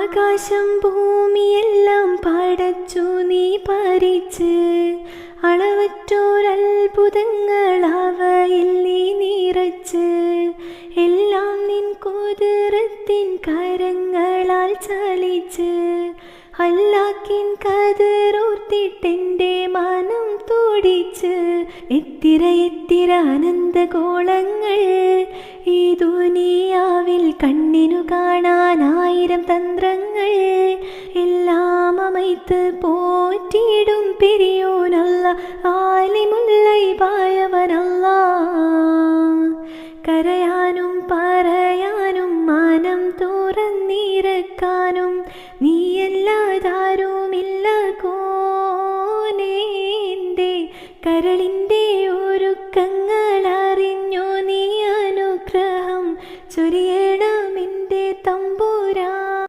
ആകാശം ഭൂമിയെല്ലാം പടച്ചു നീ ഭരിച്ച്, അളവറ്റോരത്ഭുതങ്ങൾ അവയിൽ നീ നിറച്ച്. എല്ലാം നിൻ കുതിരത്തിൻ കരങ്ങളാൽ ചലിച്ച്, അല്ലാക്കിൻ കതിരോർത്തിട്ടെൻ്റെ മനം തുടിച്ച്. എത്തിര എത്തിര അനന്തഗോളങ്ങൾ ഈ ദുനിയാവിൽ കണ്ണിനു കാണാൻ 1000 തന്ത്രങ്ങൾ. എല്ലാം അമൈത്ത് പോറ്റിയിടും പെരിയോനല്ല, ആലിമുല്ലൈബായവനല്ല. കരയാനും പറയാനും മനം തുറന്നിരക്കാനും നീയല്ലാതാരോ